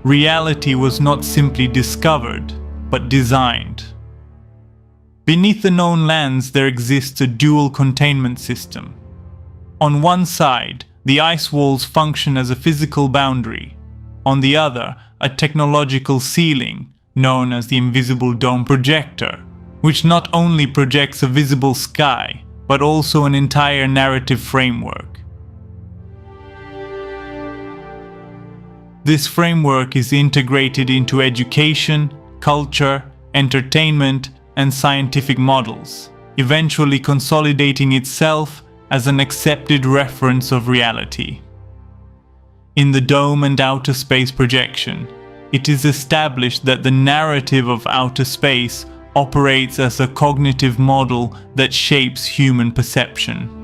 reality was not simply discovered, but designed. Beneath the known lands there exists a dual containment system. On one side, the ice walls function as a physical boundary. On the other, a technological ceiling, known as the invisible dome projector, which not only projects a visible sky, but also an entire narrative framework. This framework is integrated into education, culture, entertainment, and scientific models, eventually consolidating itself as an accepted reference of reality. In the dome and outer space projection, it is established that the narrative of outer space operates as a cognitive model that shapes human perception.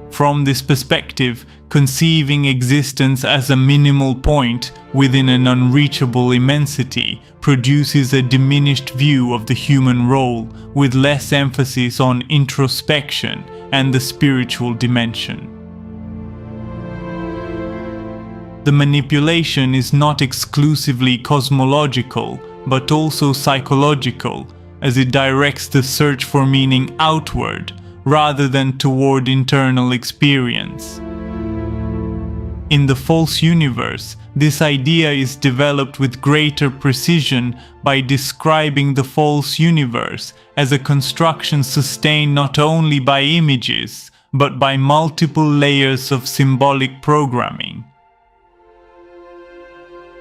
From this perspective, conceiving existence as a minimal point within an unreachable immensity produces a diminished view of the human role, with less emphasis on introspection and the spiritual dimension. The manipulation is not exclusively cosmological, but also psychological, as it directs the search for meaning outward, rather than toward internal experience. In the false universe, this idea is developed with greater precision by describing the false universe as a construction sustained not only by images, but by multiple layers of symbolic programming.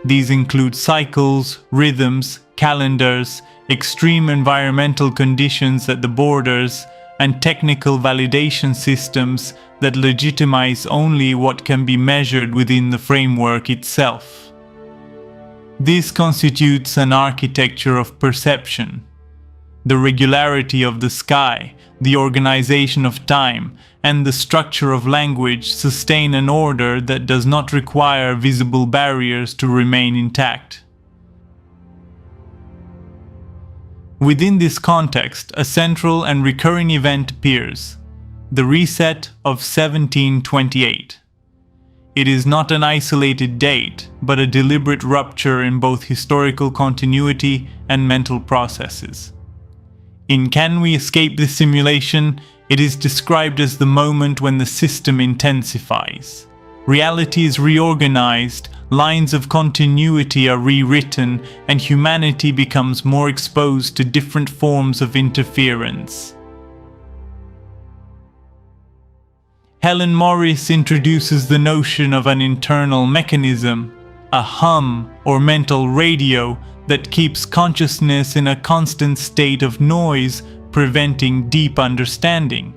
These include cycles, rhythms, calendars, extreme environmental conditions at the borders, and technical validation systems that legitimize only what can be measured within the framework itself. This constitutes an architecture of perception. The regularity of the sky, the organization of time, and the structure of language sustain an order that does not require visible barriers to remain intact. Within this context, a central and recurring event appears: the reset of 1728. It is not an isolated date, but a deliberate rupture in both historical continuity and mental processes. In Can We Escape This Simulation, it is described as the moment when the system intensifies. Reality is reorganized, lines of continuity are rewritten, and humanity becomes more exposed to different forms of interference. Helen Morris introduces the notion of an internal mechanism, a hum or mental radio that keeps consciousness in a constant state of noise, preventing deep understanding.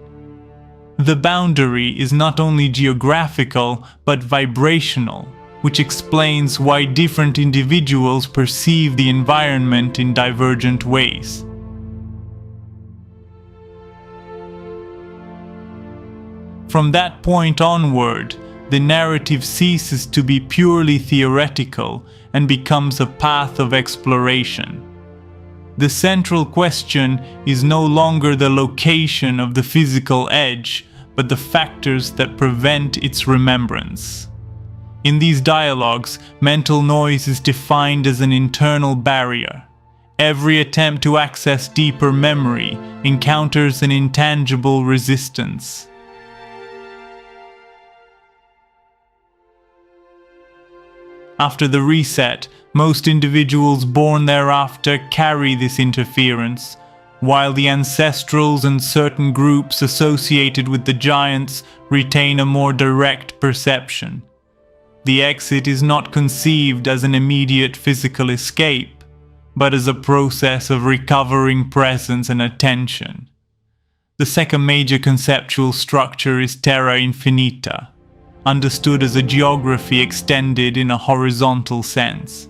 The boundary is not only geographical, but vibrational, which explains why different individuals perceive the environment in divergent ways. From that point onward, the narrative ceases to be purely theoretical and becomes a path of exploration. The central question is no longer the location of the physical edge, but the factors that prevent its remembrance. In these dialogues, mental noise is defined as an internal barrier. Every attempt to access deeper memory encounters an intangible resistance. After the reset, most individuals born thereafter carry this interference, while the ancestrals and certain groups associated with the giants retain a more direct perception. The exit is not conceived as an immediate physical escape, but as a process of recovering presence and attention. The second major conceptual structure is TERRA-INFINITA, understood as a geography extended in a horizontal sense.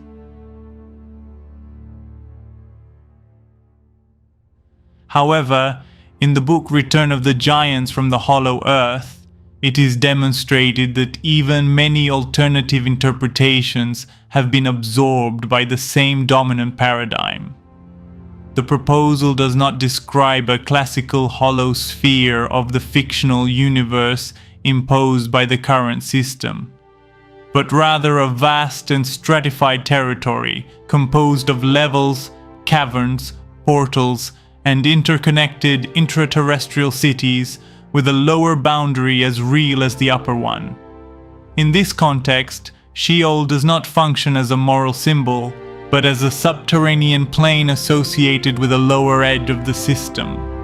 However, in the book Return of the Giants from the Hollow Earth, it is demonstrated that even many alternative interpretations have been absorbed by the same dominant paradigm. The proposal does not describe a classical hollow sphere of the fictional universe imposed by the current system, but rather a vast and stratified territory composed of levels, caverns, portals, and interconnected intraterrestrial cities with a lower boundary as real as the upper one. In this context, Sheol does not function as a moral symbol, but as a subterranean plane associated with a lower edge of the system.